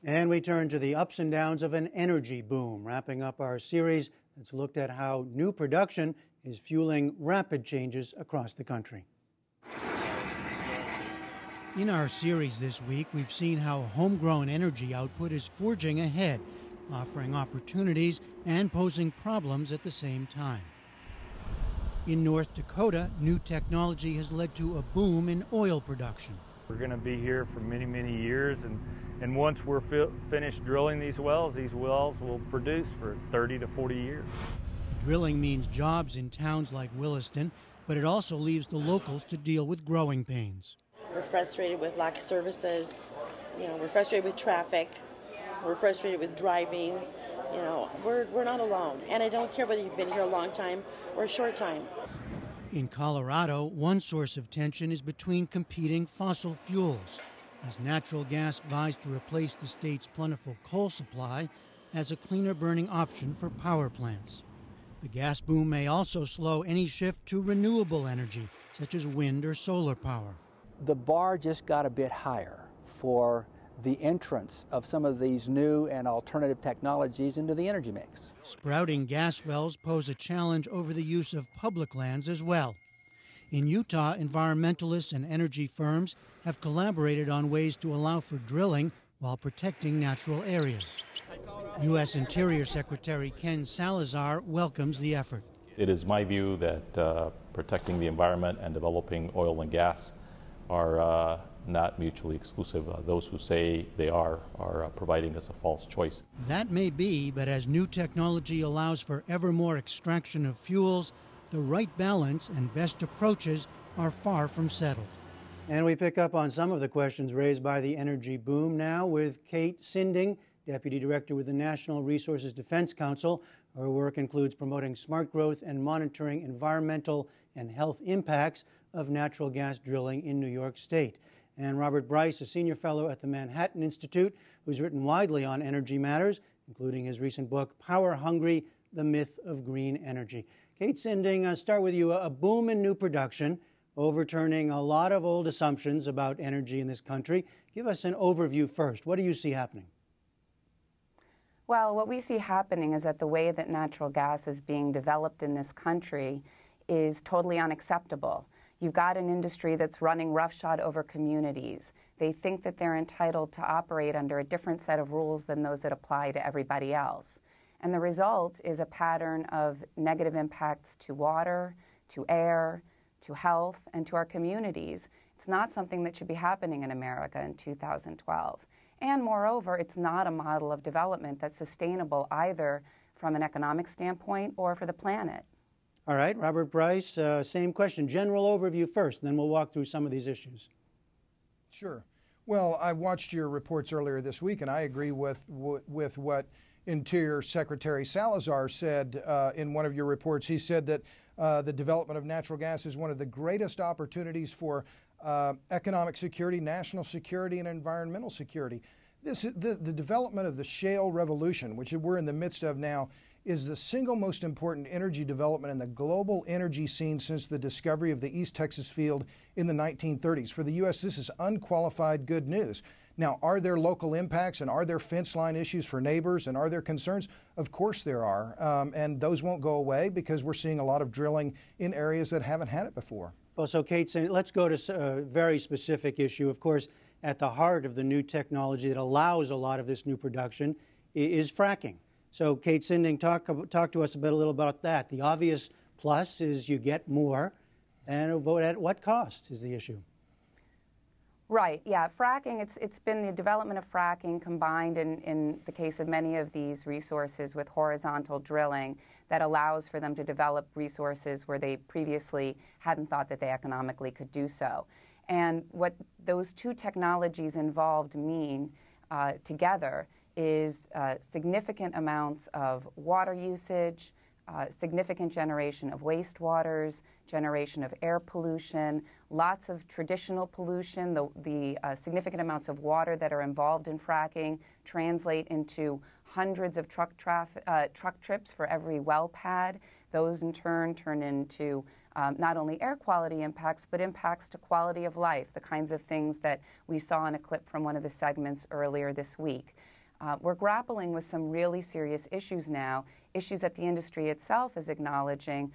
And we turn to the ups and downs of an energy boom, wrapping up our series that's looked at how new production is fueling rapid changes across the country. In our series this week, we've seen how homegrown energy output is forging ahead, offering opportunities and posing problems at the same time. In North Dakota, new technology has led to a boom in oil production. We're going to be here for many, many years, and once we're finished drilling these wells will produce for 30 to 40 years. Drilling means jobs in towns like Williston, but it also leaves the locals to deal with growing pains. We're frustrated with lack of services, we're frustrated with traffic, we're frustrated with driving, we're not alone. And I don't care whether you've been here a long time or a short time. In Colorado, one source of tension is between competing fossil fuels, as natural gas vies to replace the state's plentiful coal supply as a cleaner burning option for power plants. The gas boom may also slow any shift to renewable energy, such as wind or solar power. The bar just got a bit higher for the entrance of some of these new and alternative technologies into the energy mix. Sprouting gas wells pose a challenge over the use of public lands as well. In Utah, environmentalists and energy firms have collaborated on ways to allow for drilling while protecting natural areas. U.S. Interior Secretary Ken Salazar welcomes the effort. It is my view that protecting the environment and developing oil and gas are not mutually exclusive. Those who say they are providing us a false choice. That may be, but as new technology allows for ever more extraction of fuels, the right balance and best approaches are far from settled. And we pick up on some of the questions raised by the energy boom now with Kate Sinding, Deputy Director with the National Resources Defense Council. Her work includes promoting smart growth and monitoring environmental and health impacts of natural gas drilling in New York State. And Robert Bryce, a senior fellow at the Manhattan Institute, who's written widely on energy matters, including his recent book, Power Hungry, The Myth of Green Energy. Kate Sinding, start with you. A boom in new production, overturning a lot of old assumptions about energy in this country. Give us an overview first. What do you see happening? Well, what we see happening is that the way that natural gas is being developed in this country is totally unacceptable. You've got an industry that's running roughshod over communities. They think that they're entitled to operate under a different set of rules than those that apply to everybody else. And the result is a pattern of negative impacts to water, to air, to health, and to our communities. It's not something that should be happening in America in 2012. And moreover, it's not a model of development that's sustainable either from an economic standpoint or for the planet. All right, Robert Bryce, same question. General overview first, and then we'll walk through some of these issues. Sure. Well, I watched your reports earlier this week, and I agree with what Interior Secretary Salazar said in one of your reports. He said that the development of natural gas is one of the greatest opportunities for economic security, national security, and environmental security. The development of the shale revolution, which we're in the midst of now, is the single most important energy development in the global energy scene since the discovery of the East Texas field in the 1930s. For the U.S., this is unqualified good news. Now, are there local impacts and are there fence line issues for neighbors and are there concerns? Of course there are, and those won't go away because we're seeing a lot of drilling in areas that haven't had it before. Well, so Kate, let's go to a very specific issue. Of course, at the heart of the new technology that allows a lot of this new production is fracking. So, Kate Sinding, talk to us a little about that. The obvious plus is you get more, and at what cost is the issue? Right, yeah, fracking, it's been the development of fracking combined in the case of many of these resources with horizontal drilling that allows for them to develop resources where they previously hadn't thought that they economically could do so. And what those two technologies involved mean together is significant amounts of water usage, significant generation of wastewaters, generation of air pollution, lots of traditional pollution. The significant amounts of water that are involved in fracking translate into hundreds of truck trips for every well pad. Those in turn into not only air quality impacts, but impacts to quality of life, the kinds of things that we saw in a clip from one of the segments earlier this week. We're grappling with some really serious issues now, issues that the industry itself is acknowledging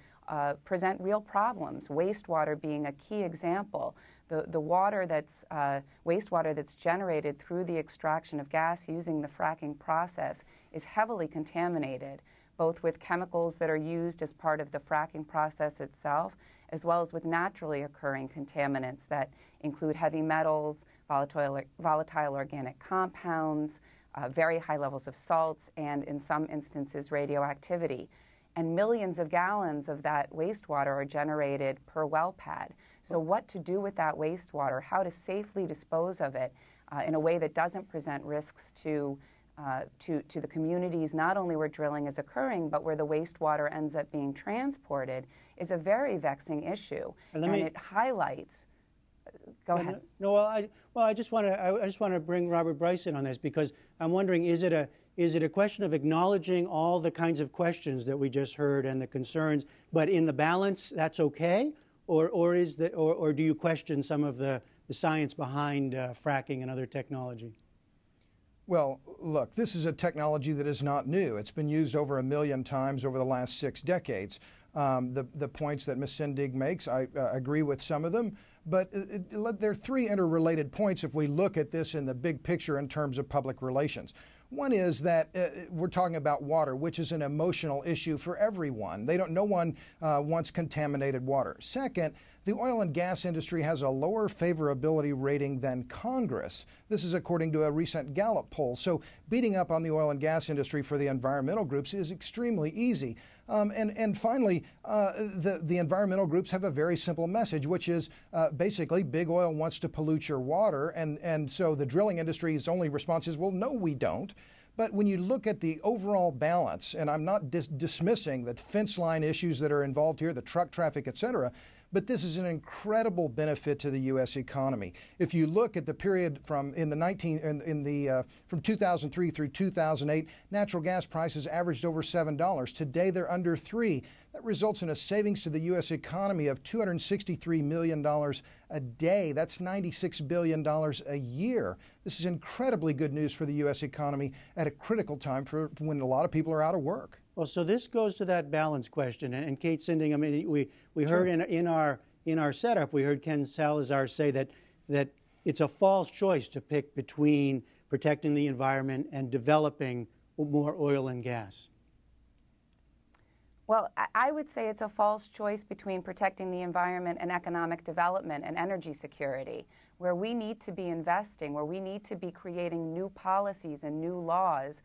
present real problems, wastewater being a key example. The water that's wastewater that's generated through the extraction of gas using the fracking process is heavily contaminated, both with chemicals that are used as part of the fracking process itself, as well as with naturally occurring contaminants that include heavy metals, volatile organic compounds, very high levels of salts, and in some instances radioactivity. And millions of gallons of that wastewater are generated per well pad. So what to do with that wastewater, how to safely dispose of it in a way that doesn't present risks to the communities, not only where drilling is occurring, but where the wastewater ends up being transported, is a very vexing issue. And it highlights. Go ahead. No, I just want to bring Robert Bryce in on this, because I'm wondering, is it a question of acknowledging all the kinds of questions that we just heard and the concerns, but in the balance that's okay, or do you question some of the science behind fracking and other technology? Well, look, this is a technology that is not new. It's been used over 1 million times over the last 6 decades. The points that Ms. Sinding makes, I agree with some of them, but there are 3 interrelated points if we look at this in the big picture in terms of public relations. One is that we're talking about water, which is an emotional issue for everyone. No one wants contaminated water. Second, the oil and gas industry has a lower favorability rating than Congress. This is according to a recent Gallup poll. So beating up on the oil and gas industry for the environmental groups is extremely easy. And finally, the environmental groups have a very simple message, which is basically big oil wants to pollute your water. And so the drilling industry's only response is, well, no, we don't. But when you look at the overall balance, and I'm not dismissing the fence line issues that are involved here, the truck traffic, et cetera, but this is an incredible benefit to the U.S. economy. If you look at the period from 2003 through 2008, natural gas prices averaged over $7. Today, they're under $3. That results in a savings to the U.S. economy of $263 million a day. That's $96 billion a year. This is incredibly good news for the U.S. economy at a critical time for when a lot of people are out of work. Well, so this goes to that balance question, and Kate Sinding, I mean, we heard in our setup, we heard Ken Salazar say that it's a false choice to pick between protecting the environment and developing more oil and gas. Well, I would say it's a false choice between protecting the environment and economic development and energy security. Where we need to be investing, where we need to be creating new policies and new laws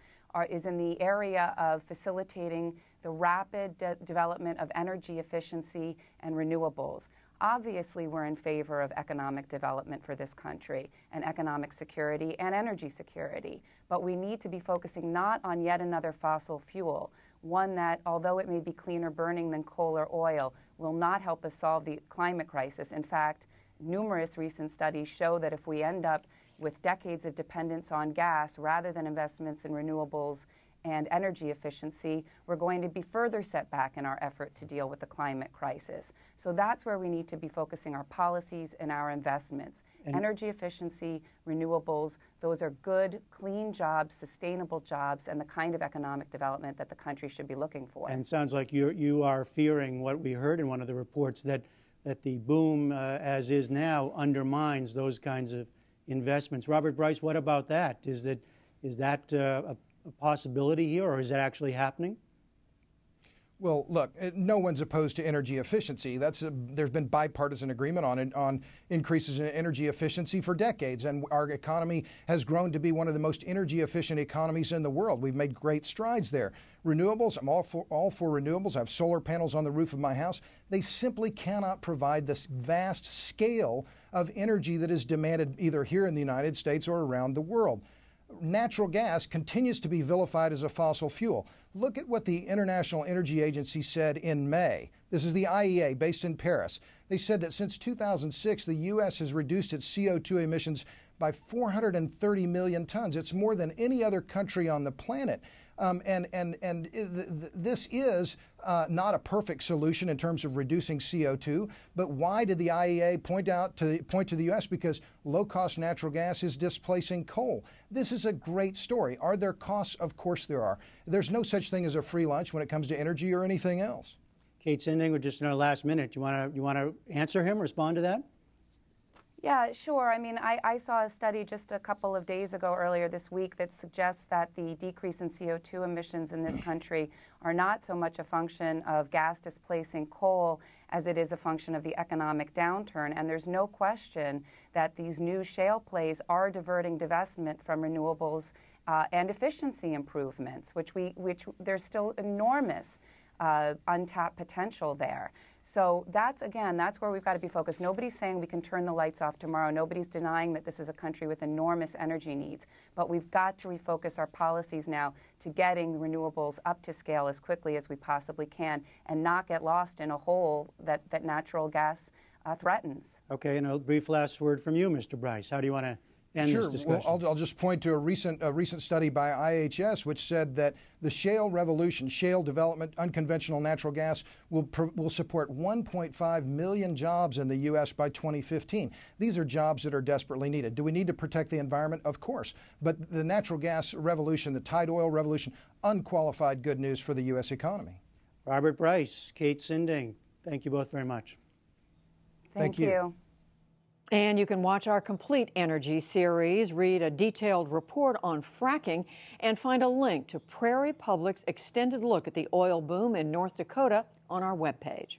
is in the area of facilitating the rapid development of energy efficiency and renewables. Obviously, we're in favor of economic development for this country and economic security and energy security, but we need to be focusing not on yet another fossil fuel, one that, although it may be cleaner burning than coal or oil, will not help us solve the climate crisis. In fact, numerous recent studies show that if we end up with decades of dependence on gas rather than investments in renewables and energy efficiency, we're going to be further set back in our effort to deal with the climate crisis. So that's where we need to be focusing our policies and our investments. Energy efficiency, renewables, those are good, clean jobs, sustainable jobs, and the kind of economic development that the country should be looking for. And it sounds like you are fearing what we heard in one of the reports, that the boom as is now undermines those kinds of investments. Robert Bryce, what about that? Is that a possibility here, or is that actually happening? Well, look, no one's opposed to energy efficiency. There's been bipartisan agreement on increases in energy efficiency for decades, and our economy has grown to be one of the most energy efficient economies in the world. We've made great strides there. Renewables, I'm all for renewables. I have solar panels on the roof of my house. They simply cannot provide this vast scale of energy that is demanded either here in the United States or around the world. Natural gas continues to be vilified as a fossil fuel. Look at what the International Energy Agency said in May. This is the IEA based in Paris. They said that since 2006, the U.S. has reduced its CO2 emissions by 430 million tons. It's more than any other country on the planet. This is not a perfect solution in terms of reducing CO2, but why did the IEA point to the U.S.? Because low-cost natural gas is displacing coal. This is a great story. Are there costs? Of course there are. There's no such thing as a free lunch when it comes to energy or anything else. Kate Sinding, we're just in our last minute. You want to answer him, respond to that? Yeah, sure. I mean, I saw a study just a couple of days ago, earlier this week, that suggests that the decrease in CO2 emissions in this country are not so much a function of gas displacing coal as it is a function of the economic downturn. And there's no question that these new shale plays are diverting divestment from renewables and efficiency improvements, which there's still enormous untapped potential there. So that's where we've got to be focused. Nobody's saying we can turn the lights off tomorrow. Nobody's denying that this is a country with enormous energy needs. But we've got to refocus our policies now to getting renewables up to scale as quickly as we possibly can and not get lost in a hole that natural gas threatens. Okay, and a brief last word from you, Mr. Bryce. How do you want to end this discussion? Well, I'll just point to a recent study by IHS, which said that the shale revolution, shale development, unconventional natural gas, will support 1.5 million jobs in the U.S. by 2015. These are jobs that are desperately needed. Do we need to protect the environment? Of course. But the natural gas revolution, the tide oil revolution, unqualified good news for the U.S. economy. Robert Bryce, Kate Sinding, thank you both very much. Thank you. And you can watch our complete energy series, read a detailed report on fracking, and find a link to Prairie Public's extended look at the oil boom in North Dakota on our webpage.